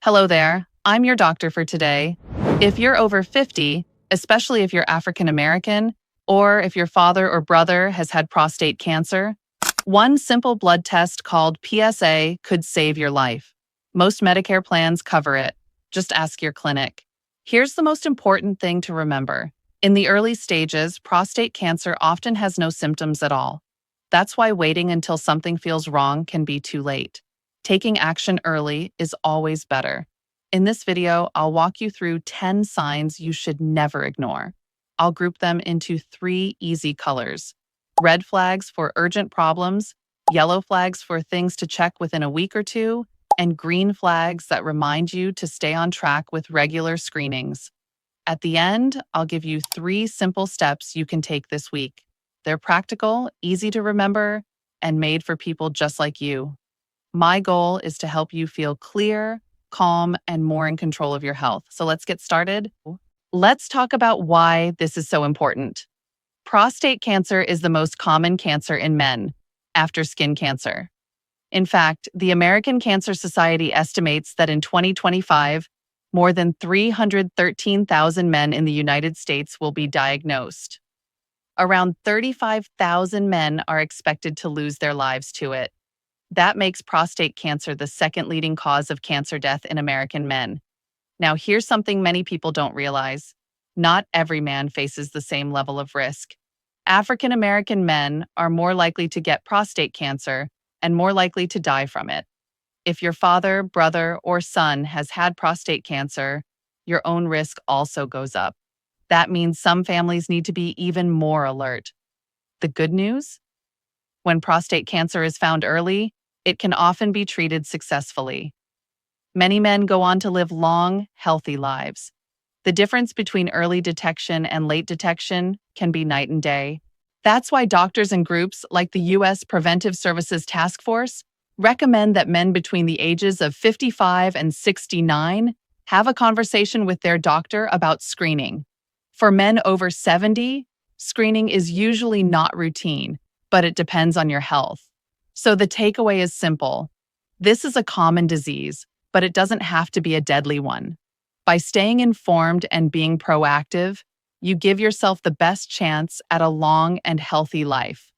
Hello there, I'm your doctor for today. If you're over 50, especially if you're African American, or if your father or brother has had prostate cancer, one simple blood test called PSA could save your life. Most Medicare plans cover it. Just ask your clinic. Here's the most important thing to remember. In the early stages, prostate cancer often has no symptoms at all. That's why waiting until something feels wrong can be too late. Taking action early is always better. In this video, I'll walk you through 10 signs you should never ignore. I'll group them into 3 easy colors: red flags for urgent problems, yellow flags for things to check within a week or two, and green flags that remind you to stay on track with regular screenings. At the end, I'll give you 3 simple steps you can take this week. They're practical, easy to remember, and made for people just like you. My goal is to help you feel clear, calm, and more in control of your health. So let's get started. Let's talk about why this is so important. Prostate cancer is the most common cancer in men, after skin cancer. In fact, the American Cancer Society estimates that in 2025, more than 313,000 men in the United States will be diagnosed. Around 35,000 men are expected to lose their lives to it. That makes prostate cancer the second leading cause of cancer death in American men. Now, here's something many people don't realize. Not every man faces the same level of risk. African American men are more likely to get prostate cancer and more likely to die from it. If your father, brother, or son has had prostate cancer, your own risk also goes up. That means some families need to be even more alert. The good news? When prostate cancer is found early, it can often be treated successfully. Many men go on to live long, healthy lives. The difference between early detection and late detection can be night and day. That's why doctors and groups like the U.S. Preventive Services Task Force recommend that men between the ages of 55 and 69 have a conversation with their doctor about screening. For men over 70, screening is usually not routine, but it depends on your health. So the takeaway is simple. This is a common disease, but it doesn't have to be a deadly one. By staying informed and being proactive, you give yourself the best chance at a long and healthy life.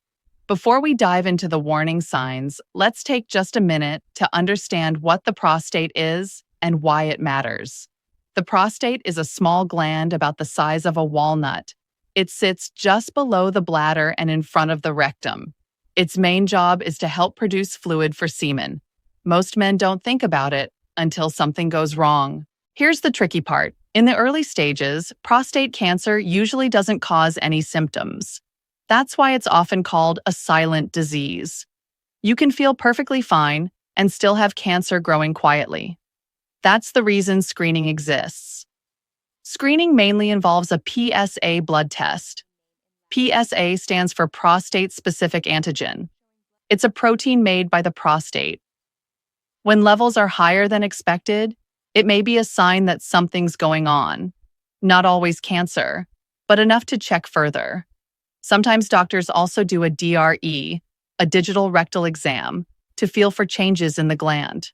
Before we dive into the warning signs, let's take just a minute to understand what the prostate is and why it matters. The prostate is a small gland about the size of a walnut. It sits just below the bladder and in front of the rectum. Its main job is to help produce fluid for semen. Most men don't think about it until something goes wrong. Here's the tricky part. In the early stages, prostate cancer usually doesn't cause any symptoms. That's why it's often called a silent disease. You can feel perfectly fine and still have cancer growing quietly. That's the reason screening exists. Screening mainly involves a PSA blood test. PSA stands for prostate-specific antigen. It's a protein made by the prostate. When levels are higher than expected, it may be a sign that something's going on. Not always cancer, but enough to check further. Sometimes doctors also do a DRE, a digital rectal exam, to feel for changes in the gland.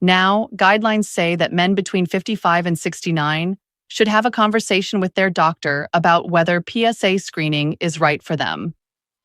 Now, guidelines say that men between 55 and 69 should have a conversation with their doctor about whether PSA screening is right for them.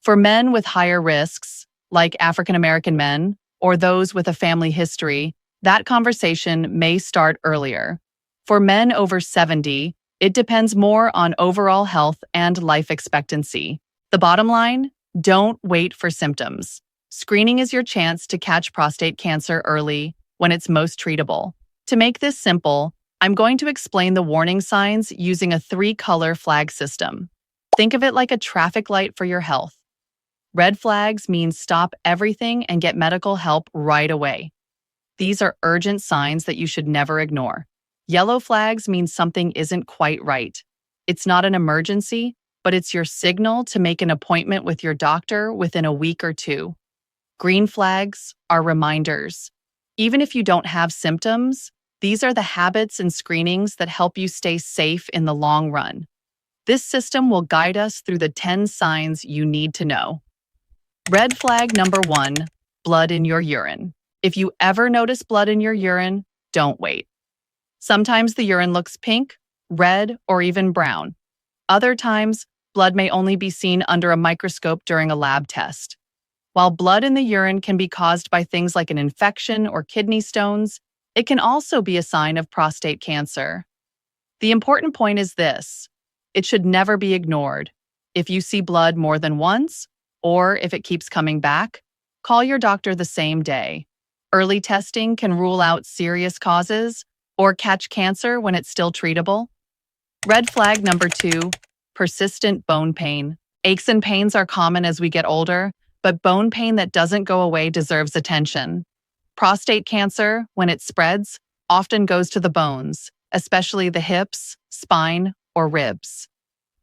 For men with higher risks, like African American men, or those with a family history, that conversation may start earlier. For men over 70, it depends more on overall health and life expectancy. The bottom line? Don't wait for symptoms. Screening is your chance to catch prostate cancer early when it's most treatable. To make this simple, I'm going to explain the warning signs using a 3-color flag system. Think of it like a traffic light for your health. Red flags mean stop everything and get medical help right away. These are urgent signs that you should never ignore. Yellow flags mean something isn't quite right. It's not an emergency, but it's your signal to make an appointment with your doctor within a week or 2. Green flags are reminders. Even if you don't have symptoms, these are the habits and screenings that help you stay safe in the long run. This system will guide us through the 10 signs you need to know. Red flag number 1, blood in your urine. If you ever notice blood in your urine, don't wait. Sometimes the urine looks pink, red, or even brown. Other times, blood may only be seen under a microscope during a lab test. While blood in the urine can be caused by things like an infection or kidney stones, it can also be a sign of prostate cancer. The important point is this: it should never be ignored. If you see blood more than once, or if it keeps coming back, call your doctor the same day. Early testing can rule out serious causes or catch cancer when it's still treatable. Red flag number 2, persistent bone pain. Aches and pains are common as we get older, but bone pain that doesn't go away deserves attention. Prostate cancer, when it spreads, often goes to the bones, especially the hips, spine, or ribs.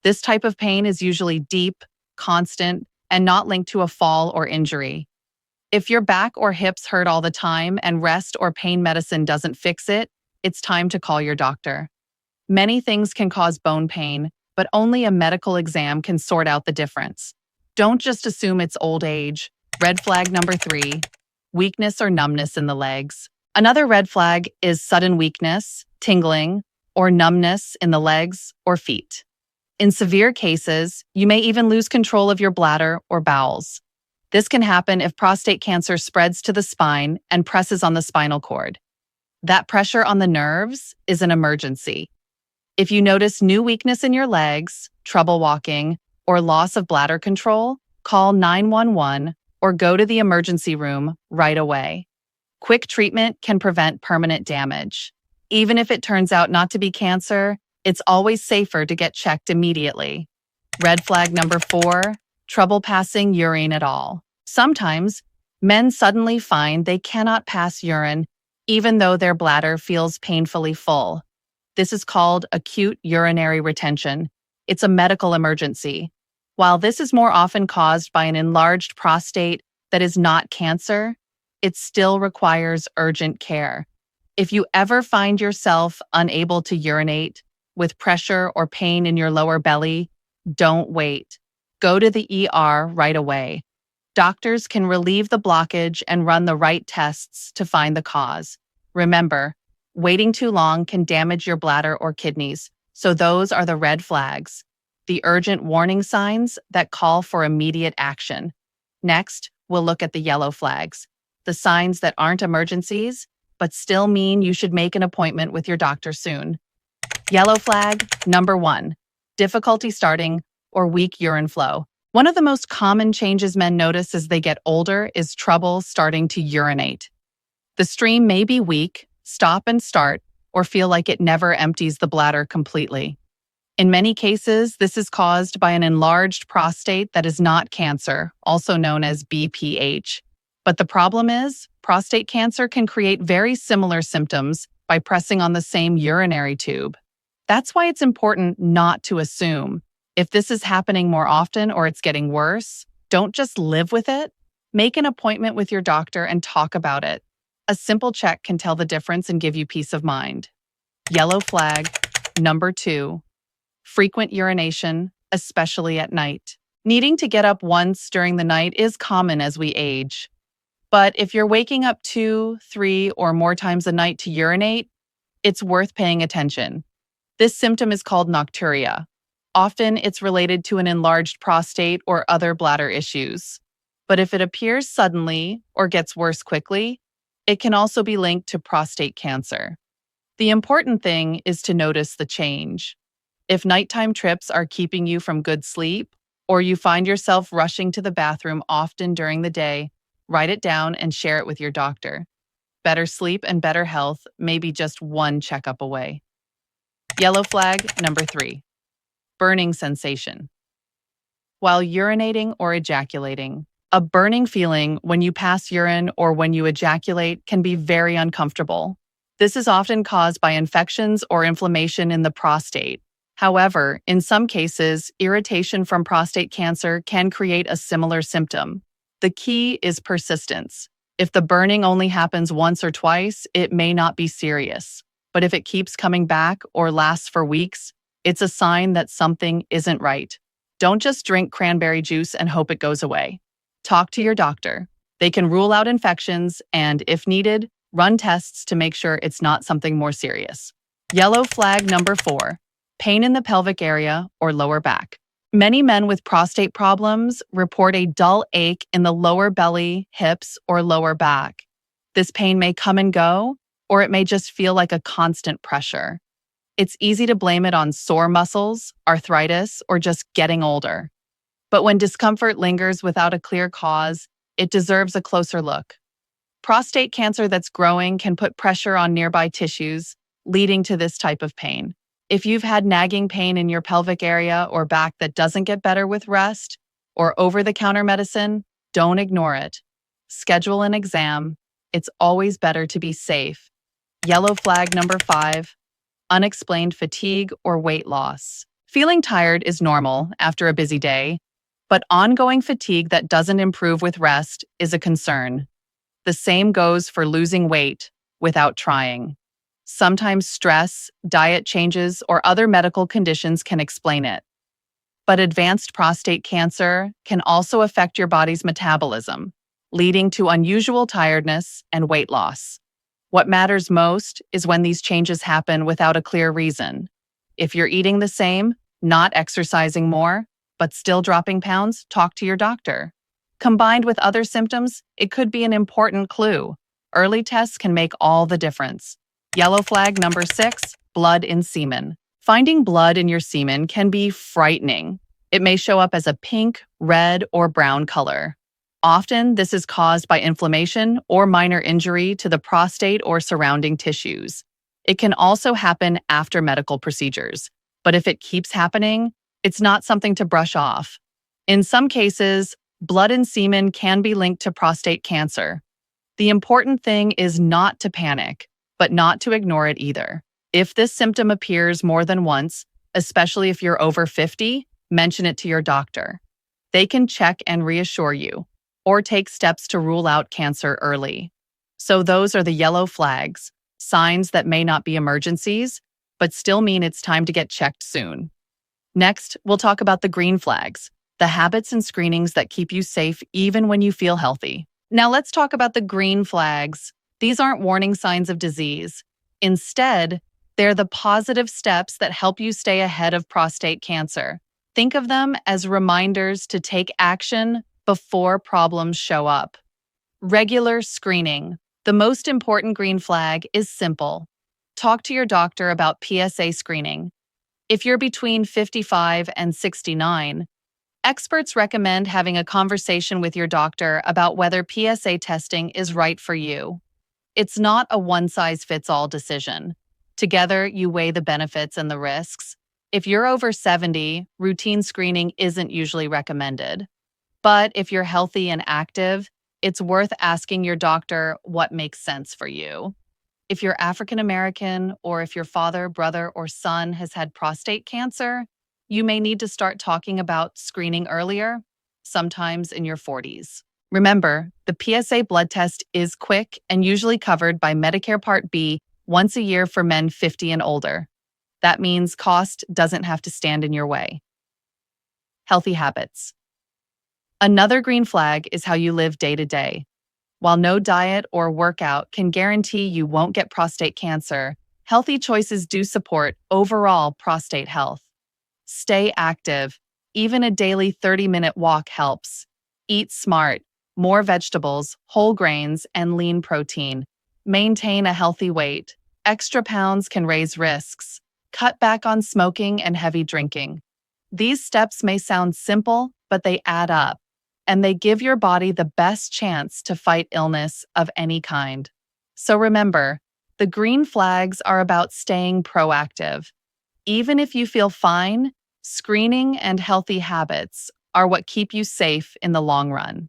This type of pain is usually deep, constant, and not linked to a fall or injury. If your back or hips hurt all the time and rest or pain medicine doesn't fix it, it's time to call your doctor. Many things can cause bone pain, but only a medical exam can sort out the difference. Don't just assume it's old age. Red flag number 3, weakness or numbness in the legs. Another red flag is sudden weakness, tingling, or numbness in the legs or feet. In severe cases, you may even lose control of your bladder or bowels. This can happen if prostate cancer spreads to the spine and presses on the spinal cord. That pressure on the nerves is an emergency. If you notice new weakness in your legs, trouble walking, or loss of bladder control, call 911 or go to the emergency room right away. Quick treatment can prevent permanent damage. Even if it turns out not to be cancer, it's always safer to get checked immediately. Red flag number 4, trouble passing urine at all. Sometimes, men suddenly find they cannot pass urine even though their bladder feels painfully full. This is called acute urinary retention. It's a medical emergency. While this is more often caused by an enlarged prostate that is not cancer, it still requires urgent care. If you ever find yourself unable to urinate, with pressure or pain in your lower belly, don't wait. Go to the ER right away. Doctors can relieve the blockage and run the right tests to find the cause. Remember, waiting too long can damage your bladder or kidneys, so those are the red flags, the urgent warning signs that call for immediate action. Next, we'll look at the yellow flags, the signs that aren't emergencies, but still mean you should make an appointment with your doctor soon. Yellow flag number 1, difficulty starting or weak urine flow. One of the most common changes men notice as they get older is trouble starting to urinate. The stream may be weak, stop and start, or feel like it never empties the bladder completely. In many cases, this is caused by an enlarged prostate that is not cancer, also known as BPH. But the problem is, prostate cancer can create very similar symptoms by pressing on the same urinary tube. That's why it's important not to assume. If this is happening more often or it's getting worse, don't just live with it. Make an appointment with your doctor and talk about it. A simple check can tell the difference and give you peace of mind. Yellow flag number 2, frequent urination, especially at night. Needing to get up once during the night is common as we age. But if you're waking up 2, 3, or more times a night to urinate, it's worth paying attention. This symptom is called nocturia. Often it's related to an enlarged prostate or other bladder issues. But if it appears suddenly or gets worse quickly, it can also be linked to prostate cancer. The important thing is to notice the change. If nighttime trips are keeping you from good sleep, or you find yourself rushing to the bathroom often during the day, write it down and share it with your doctor. Better sleep and better health may be just one checkup away. Yellow flag number 3, burning sensation. While urinating or ejaculating, a burning feeling when you pass urine or when you ejaculate can be very uncomfortable. This is often caused by infections or inflammation in the prostate. However, in some cases, irritation from prostate cancer can create a similar symptom. The key is persistence. If the burning only happens once or twice, it may not be serious. But if it keeps coming back or lasts for weeks, it's a sign that something isn't right. Don't just drink cranberry juice and hope it goes away. Talk to your doctor. They can rule out infections and, if needed, Run tests to make sure it's not something more serious. Yellow flag number 4, pain in the pelvic area or lower back. Many men with prostate problems report a dull ache in the lower belly, hips, or lower back. This pain may come and go, or it may just feel like a constant pressure. It's easy to blame it on sore muscles, arthritis, or just getting older. But when discomfort lingers without a clear cause, it deserves a closer look. Prostate cancer that's growing can put pressure on nearby tissues, leading to this type of pain. If you've had nagging pain in your pelvic area or back that doesn't get better with rest or over-the-counter medicine, don't ignore it. Schedule an exam. It's always better to be safe. Yellow flag number 5, unexplained fatigue or weight loss. Feeling tired is normal after a busy day, but ongoing fatigue that doesn't improve with rest is a concern. The same goes for losing weight without trying. Sometimes stress, diet changes, or other medical conditions can explain it. But advanced prostate cancer can also affect your body's metabolism, leading to unusual tiredness and weight loss. What matters most is when these changes happen without a clear reason. If you're eating the same, not exercising more, but still dropping pounds, talk to your doctor. Combined with other symptoms, it could be an important clue. Early tests can make all the difference. Yellow flag number 6, blood in semen. Finding blood in your semen can be frightening. It may show up as a pink, red, or brown color. Often, this is caused by inflammation or minor injury to the prostate or surrounding tissues. It can also happen after medical procedures, but if it keeps happening, it's not something to brush off. In some cases, blood in semen can be linked to prostate cancer. The important thing is not to panic, but not to ignore it either. If this symptom appears more than once, especially if you're over 50, mention it to your doctor. They can check and reassure you, or take steps to rule out cancer early. So those are the yellow flags, signs that may not be emergencies, but still mean it's time to get checked soon. Next, we'll talk about the green flags, the habits and screenings that keep you safe even when you feel healthy. Now let's talk about the green flags. These aren't warning signs of disease. Instead, they're the positive steps that help you stay ahead of prostate cancer. Think of them as reminders to take action before problems show up. Regular screening. The most important green flag is simple. Talk to your doctor about PSA screening. If you're between 55 and 69, experts recommend having a conversation with your doctor about whether PSA testing is right for you. It's not a one-size-fits-all decision. Together, you weigh the benefits and the risks. If you're over 70, routine screening isn't usually recommended. But if you're healthy and active, it's worth asking your doctor what makes sense for you. If you're African American, or if your father, brother, or son has had prostate cancer, you may need to start talking about screening earlier, sometimes in your 40s. Remember, the PSA blood test is quick and usually covered by Medicare Part B once a year for men 50 and older. That means cost doesn't have to stand in your way. Healthy habits. Another green flag is how you live day to day. While no diet or workout can guarantee you won't get prostate cancer, healthy choices do support overall prostate health. Stay active. Even a daily 30-minute walk helps. Eat smart. More vegetables, whole grains, and lean protein. Maintain a healthy weight. Extra pounds can raise risks. Cut back on smoking and heavy drinking. These steps may sound simple, but they add up, and they give your body the best chance to fight illness of any kind. So remember, the green flags are about staying proactive. Even if you feel fine, screening and healthy habits are what keep you safe in the long run.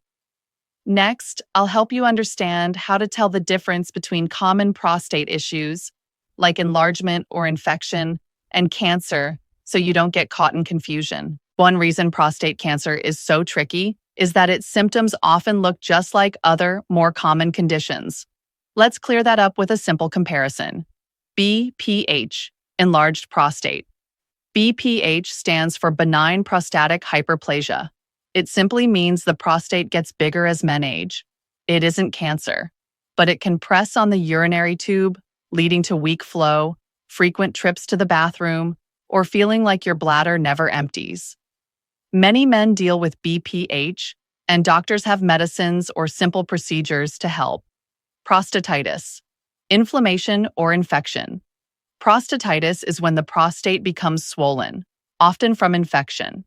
Next, I'll help you understand how to tell the difference between common prostate issues, like enlargement or infection, and cancer, so you don't get caught in confusion. One reason prostate cancer is so tricky is that its symptoms often look just like other, more common conditions. Let's clear that up with a simple comparison. BPH, enlarged prostate. BPH stands for benign prostatic hyperplasia. It simply means the prostate gets bigger as men age. It isn't cancer. but it can press on the urinary tube, leading to weak flow, frequent trips to the bathroom, or feeling like your bladder never empties. Many men deal with BPH, and doctors have medicines or simple procedures to help. Prostatitis, inflammation or infection. Prostatitis is when the prostate becomes swollen, often from infection.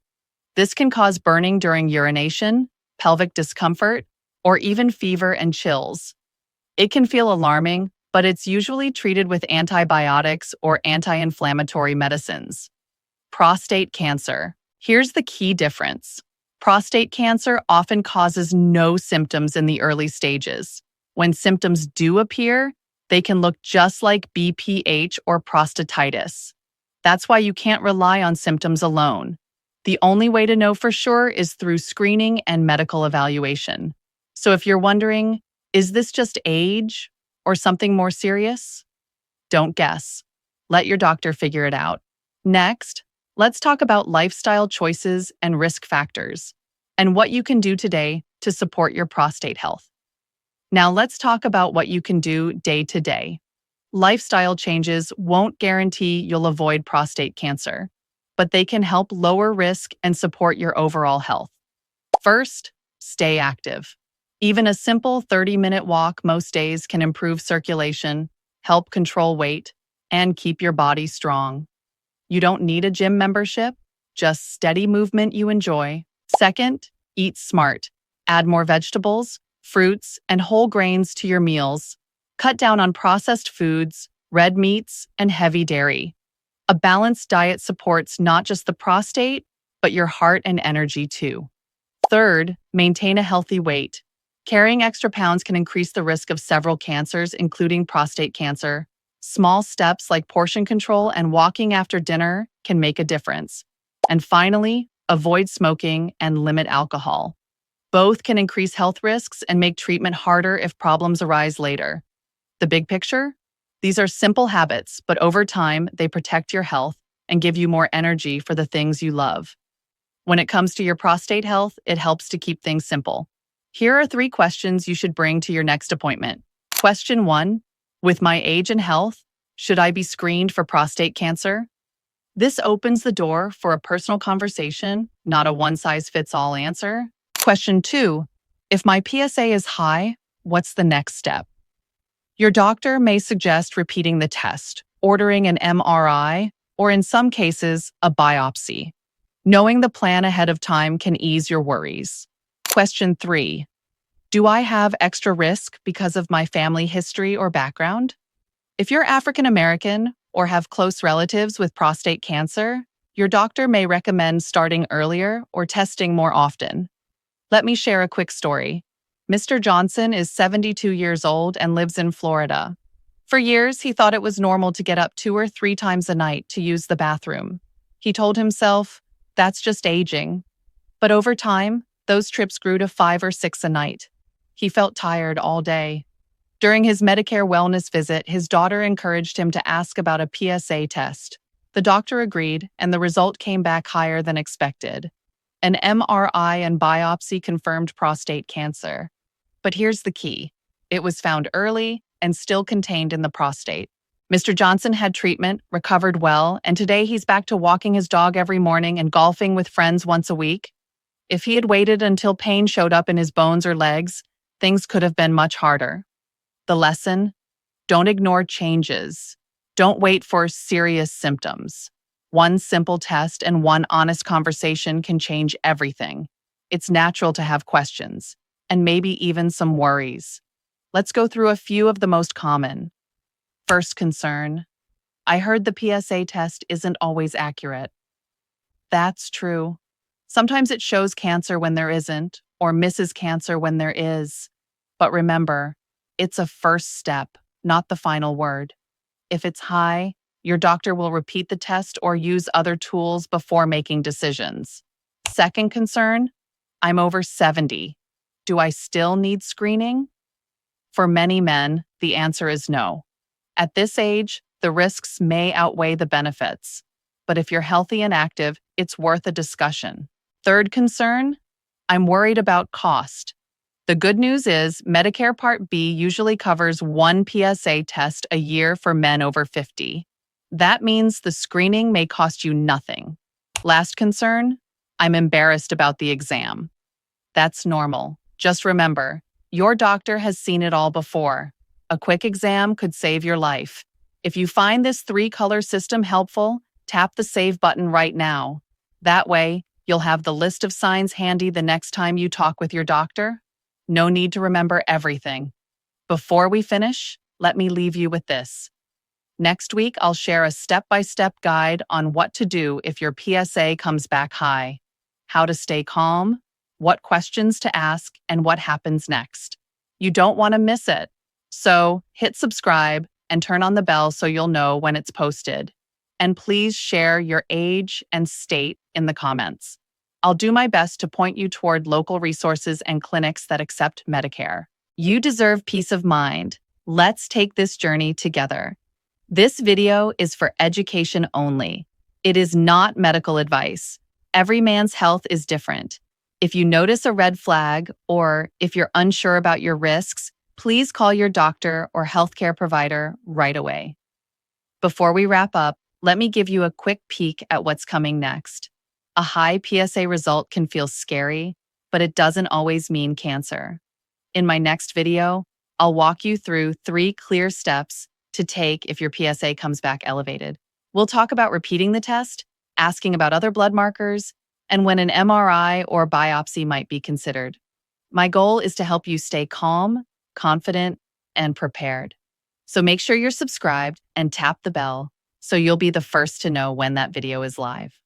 This can cause burning during urination, pelvic discomfort, or even fever and chills. It can feel alarming, but it's usually treated with antibiotics or anti-inflammatory medicines. Prostate cancer. Here's the key difference. Prostate cancer often causes no symptoms in the early stages. When symptoms do appear, they can look just like BPH or prostatitis. That's why you can't rely on symptoms alone. The only way to know for sure is through screening and medical evaluation. So if you're wondering, is this just age or something more serious? Don't guess. Let your doctor figure it out. Next, let's talk about lifestyle choices and risk factors, and what you can do today to support your prostate health. Now let's talk about what you can do day to day. Lifestyle changes won't guarantee you'll avoid prostate cancer, but they can help lower risk and support your overall health. First, stay active. Even a simple 30-minute walk most days can improve circulation, help control weight, and keep your body strong. You don't need a gym membership, just steady movement you enjoy. Second, eat smart. Add more vegetables, fruits, and whole grains to your meals. Cut down on processed foods, red meats, and heavy dairy. A balanced diet supports not just the prostate, but your heart and energy too. Third, maintain a healthy weight. Carrying extra pounds can increase the risk of several cancers, including prostate cancer. Small steps like portion control and walking after dinner can make a difference. And finally, avoid smoking and limit alcohol. Both can increase health risks and make treatment harder if problems arise later. The big picture? These are simple habits, but over time, they protect your health and give you more energy for the things you love. When it comes to your prostate health, it helps to keep things simple. Here are 3 questions you should bring to your next appointment. Question 1. With my age and health, should I be screened for prostate cancer? This opens the door for a personal conversation, not a one-size-fits-all answer. Question 2. If my PSA is high, what's the next step? Your doctor may suggest repeating the test, ordering an MRI, or in some cases, a biopsy. Knowing the plan ahead of time can ease your worries. Question 3. Do I have extra risk because of my family history or background? If you're African American or have close relatives with prostate cancer, your doctor may recommend starting earlier or testing more often. Let me share a quick story. Mr. Johnson is 72 years old and lives in Florida. For years, he thought it was normal to get up 2 or 3 times a night to use the bathroom. He told himself, that's just aging. But over time, those trips grew to 5 or 6 a night. He felt tired all day. During his Medicare wellness visit, his daughter encouraged him to ask about a PSA test. The doctor agreed, and the result came back higher than expected. An MRI and biopsy confirmed prostate cancer. But here's the key. It was found early and still contained in the prostate. Mr. Johnson had treatment, recovered well, and today he's back to walking his dog every morning and golfing with friends once a week. If he had waited until pain showed up in his bones or legs, things could have been much harder. The lesson? Don't ignore changes. Don't wait for serious symptoms. One simple test and one honest conversation can change everything. It's natural to have questions, and maybe even some worries. Let's go through a few of the most common. First concern. I heard the PSA test isn't always accurate. That's true. Sometimes it shows cancer when there isn't, or misses cancer when there is. But remember, it's a first step, not the final word. If it's high, your doctor will repeat the test or use other tools before making decisions. Second concern, I'm over 70. Do I still need screening? For many men, the answer is no. At this age, the risks may outweigh the benefits. But if you're healthy and active, it's worth a discussion. Third concern, I'm worried about cost. The good news is Medicare Part B usually covers one PSA test a year for men over 50. That means the screening may cost you nothing. Last concern, I'm embarrassed about the exam. That's normal. Just remember, your doctor has seen it all before. A quick exam could save your life. If you find this three-color system helpful, tap the save button right now. That way, you'll have the list of signs handy the next time you talk with your doctor. No need to remember everything. Before we finish, let me leave you with this. Next week, I'll share a step-by-step guide on what to do if your PSA comes back high, how to stay calm, what questions to ask, and what happens next. You don't want to miss it. So hit subscribe and turn on the bell so you'll know when it's posted. And please share your age and state in the comments. I'll do my best to point you toward local resources and clinics that accept Medicare. You deserve peace of mind. Let's take this journey together. This video is for education only. It is not medical advice. Every man's health is different. If you notice a red flag or if you're unsure about your risks, please call your doctor or healthcare provider right away. Before we wrap up, let me give you a quick peek at what's coming next. A high PSA result can feel scary, but it doesn't always mean cancer. In my next video, I'll walk you through 3 clear steps to take if your PSA comes back elevated. We'll talk about repeating the test, asking about other blood markers, and when an MRI or biopsy might be considered. My goal is to help you stay calm, confident, and prepared. So make sure you're subscribed and tap the bell so you'll be the first to know when that video is live.